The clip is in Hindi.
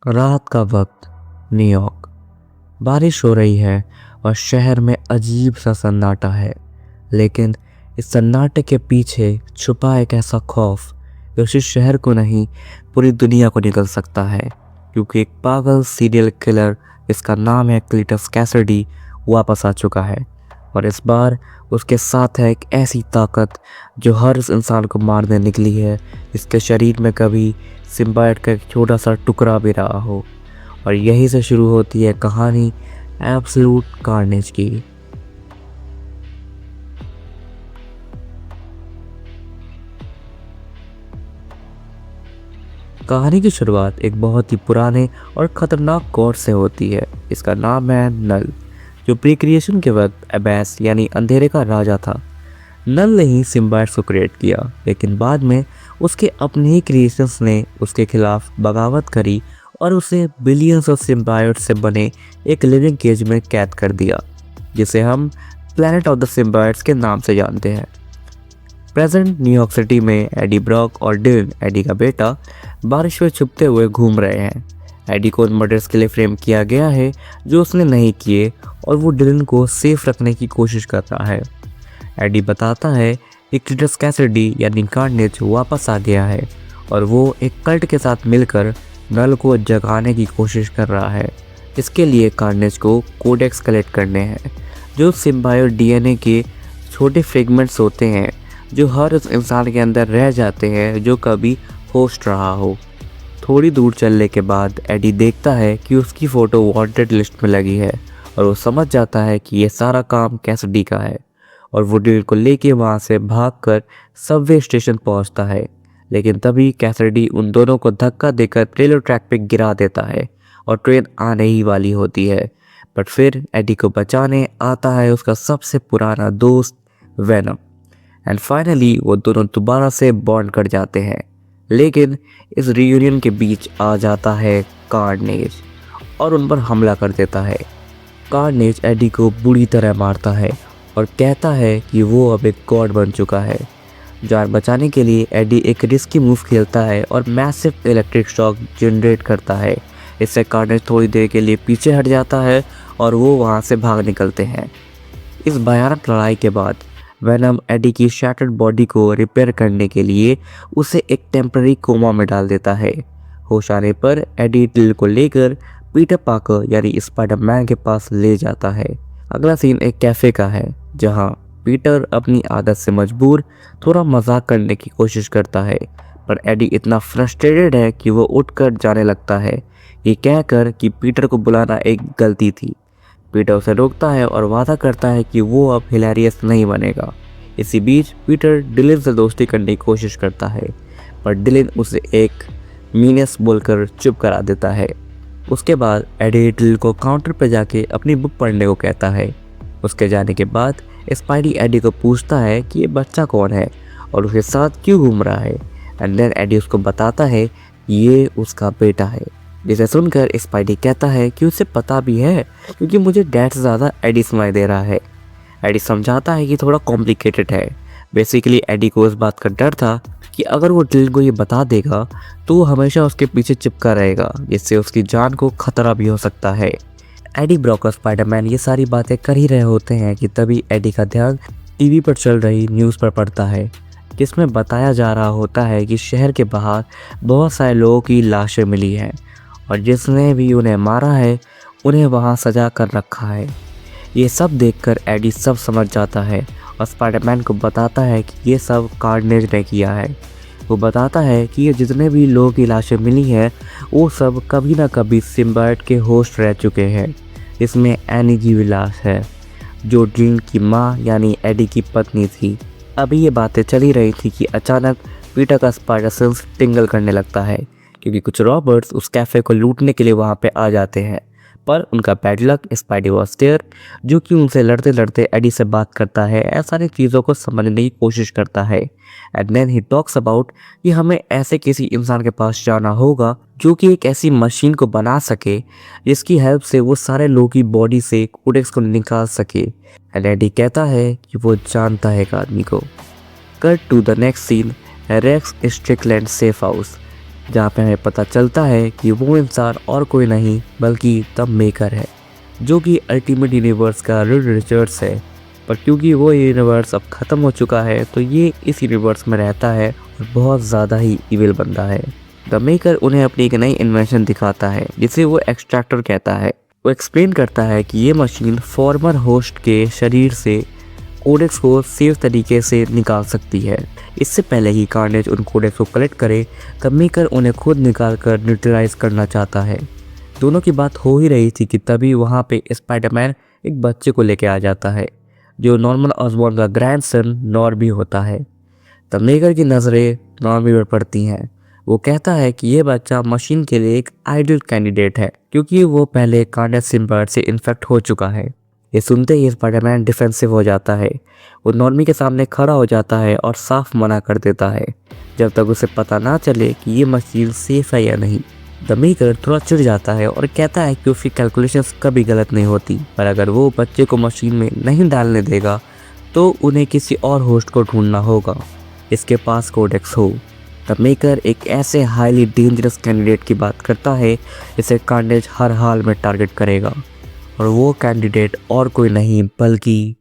रात का वक्त, न्यूयॉर्क। बारिश हो रही है और शहर में अजीब सा सन्नाटा है। लेकिन इस सन्नाटे के पीछे छुपा एक ऐसा खौफ जो सिर्फ शहर को नहीं, पूरी दुनिया को निगल सकता है। क्योंकि एक पागल सीरियल किलर, इसका नाम है क्लीटस कैसिडी, वापस आ चुका है। और इस बार उसके साथ है एक ऐसी ताकत जो हर उस इंसान को मारने निकली है इसके शरीर में कभी सिम्बायोट का एक छोटा सा टुकड़ा भी रहा हो। और यहीं से शुरू होती है कहानी एब्सोल्यूट कार्नेज की। कहानी की शुरुआत एक बहुत ही पुराने और ख़तरनाक कोर्स से होती है। इसका नाम है नल, जो प्री क्रिएशन के वक्त अबैस यानी अंधेरे का राजा था। नल ने ही सिम्बायोट्स को क्रिएट किया, लेकिन बाद में उसके अपने ही क्रिएशंस ने उसके खिलाफ बगावत करी और उसे बिलियंस ऑफ सिम्बायोट्स से बने एक लिविंग केज में कैद कर दिया, जिसे हम प्लैनेट ऑफ द सिम्बायोट्स के नाम से जानते हैं। प्रेजेंट न्यूयॉर्क सिटी में एडी ब्रॉक और डिलन, एडी का बेटा, बारिश में छुपते हुए घूम रहे हैं। एडी को उन मर्डर्स के लिए फ्रेम किया गया है जो उसने नहीं किए, और वो डिलन को सेफ रखने की कोशिश कर रहा है। एडी बताता है कि क्लीटस कैसिडी यानी कार्नेज वापस आ गया है और वो एक कल्ट के साथ मिलकर नल को जगाने की कोशिश कर रहा है। इसके लिए कार्नेज को कोडेक्स कलेक्ट करने हैं, जो सिम्बायोट डीएनए के छोटे फ्रेगमेंट्स होते हैं जो हर उस इंसान के अंदर रह जाते हैं जो कभी होस्ट रहा हो। थोड़ी दूर चलने के बाद एडी देखता है कि उसकी फ़ोटो वांटेड लिस्ट में लगी है और वो समझ जाता है कि ये सारा काम कैसिडी का है। और वो डिलन को लेके वहाँ से भागकर सबवे स्टेशन पहुँचता है। लेकिन तभी कैसिडी उन दोनों को धक्का देकर रेलवे ट्रैक पे गिरा देता है और ट्रेन आने ही वाली होती है। बट फिर एडी को बचाने आता है उसका सबसे पुराना दोस्त वेनम, एंड फाइनली वो दोनों दोबारा से बॉन्ड कर जाते हैं। लेकिन इस रियूनियन के बीच आ जाता है कार्नेज और उन पर हमला कर देता है। कार्नेज एडी को बुरी तरह मारता है और कहता है कि वो अब एक गॉड बन चुका है। जान बचाने के लिए एडी एक रिस्की मूव खेलता है और मैसिव इलेक्ट्रिक शॉक जनरेट करता है। इससे कार्नेज थोड़ी देर के लिए पीछे हट जाता है और वो वहाँ से भाग निकलते हैं। इस भयानक लड़ाई के बाद वेनम एडी की शैटर्ड बॉडी को रिपेयर करने के लिए उसे एक टेम्पररी कोमा में डाल देता है। होश आने पर एडी डिल को लेकर पीटर पार्कर यानी स्पाइडरमैन के पास ले जाता है। अगला सीन एक कैफ़े का है, जहां पीटर अपनी आदत से मजबूर थोड़ा मजाक करने की कोशिश करता है, पर एडी इतना फ्रस्ट्रेटेड है कि वो उठकर जाने लगता है, ये कहकर कि पीटर को बुलाना एक गलती थी। पीटर उसे रोकता है और वादा करता है कि वो अब हिलेरियस नहीं बनेगा। इसी बीच पीटर डिलन से दोस्ती करने की कोशिश करता है, पर डिलन उसे एक मीनेस बोलकर चुप करा देता है। उसके बाद एडी डिलन को काउंटर पर जाके अपनी बुक पढ़ने को कहता है। उसके जाने के बाद स्पाइडी एडी को पूछता है कि ये बच्चा कौन है और उसके साथ क्यों घूम रहा है, एंड देन एडी उसको बताता है कि ये उसका बेटा है। जिसे सुनकर स्पाइडी कहता है कि उसे पता भी है, क्योंकि मुझे डैड से ज़्यादा एडी सुनाई दे रहा है। एडी समझाता है कि थोड़ा कॉम्प्लिकेटेड है। बेसिकली एडी को इस बात का डर था कि अगर वो डिलन को ये बता देगा तो वो हमेशा उसके पीछे चिपका रहेगा, जिससे उसकी जान को खतरा भी हो सकता है। एडी ब्रॉक और स्पाइडरमैन ये सारी बातें कर ही रहे होते हैं कि तभी एडी का ध्यान टीवी पर चल रही न्यूज़ पर पड़ता है, जिसमें बताया जा रहा होता है कि शहर के बाहर बहुत सारे लोगों की लाशें मिली हैं और जिसने भी उन्हें मारा है उन्हें वहाँ सजा कर रखा है। ये सब देखकर एडी सब समझ जाता है और स्पाइडरमैन को बताता है कि ये सब कार्नेज ने किया है। वो बताता है कि ये जितने भी लोगों की लाशें मिली हैं वो सब कभी ना कभी सिम्बायोट के होस्ट रह चुके हैं। इसमें एनी की भी लाश है, जो डिलन की माँ यानी एडी की पत्नी थी। अभी ये बातें चली रही थी कि अचानक पीटर का स्पाइडर सेंस टिंगल करने लगता है, क्योंकि कुछ रॉबर्ट्स उस कैफ़े को लूटने के लिए वहाँ पे आ जाते हैं। पर उनका bad luck, Spidey was there, जो कि उनसे लड़ते लड़ते एडी से बात करता है, ऐसा सारी चीज़ों को समझने की कोशिश करता है। And then he talks about कि हमें ऐसे किसी इंसान के पास जाना होगा जो कि एक ऐसी मशीन को बना सके जिसकी हेल्प से वो सारे लोगों की बॉडी से कोडेक्स को निकाल सके। एंड एडी कहता है कि वो जानता है एक आदमी को। Cut to the next scene, Rex Strickland safe house. जहाँ पे हमें पता चलता है कि वो इंसान और कोई नहीं बल्कि द मेकर है, जो कि अल्टीमेट यूनिवर्स का रिड रिचर्ड्स है। पर क्योंकि वो यूनिवर्स अब ख़त्म हो चुका है तो ये इस यूनिवर्स में रहता है और बहुत ज़्यादा ही इविल बंदा है। द मेकर उन्हें अपनी एक नई इन्वेंशन दिखाता है जिसे वो एक्सट्रैक्टर कहता है। वो एक्सप्लेन करता है कि ये मशीन फॉर्मर होस्ट के शरीर से कोडेक्स को सेफ तरीके से निकाल सकती है। इससे पहले ही कार्नेज उन कोडेक्स को कलेक्ट करे, द मेकर उन्हें खुद निकाल कर न्यूट्रलाइज करना चाहता है। दोनों की बात हो ही रही थी कि तभी वहाँ पे स्पाइडरमैन एक बच्चे को लेके आ जाता है जो नॉर्मन ऑसबॉर्न का ग्रैंडसन नॉर्बी होता है। द मेकर की नज़रें नॉर्बी पर पड़ती हैं। वो कहता है कि ये बच्चा मशीन के लिए एक आइडियल कैंडिडेट है क्योंकि वो पहले कार्नेज सिम्बायोट से इन्फेक्ट हो चुका है। ये सुनते ही स्पाइडरमैन डिफेंसिव हो जाता है। वो नॉर्मी के सामने खड़ा हो जाता है और साफ मना कर देता है जब तक उसे पता ना चले कि ये मशीन सेफ है या नहीं। द मेकर थोड़ा चिढ़ जाता है और कहता है कि उसकी कैलकुलेशंस कभी गलत नहीं होती, पर अगर वो बच्चे को मशीन में नहीं डालने देगा तो उन्हें किसी और होस्ट को ढूंढना होगा इसके पास कोडेक्स हो। द मेकर एक ऐसे हाईली डेंजरस कैंडिडेट की बात करता है जिसे कार्नेज हर हाल में टारगेट करेगा, और वो कैंडिडेट और कोई नहीं बल्कि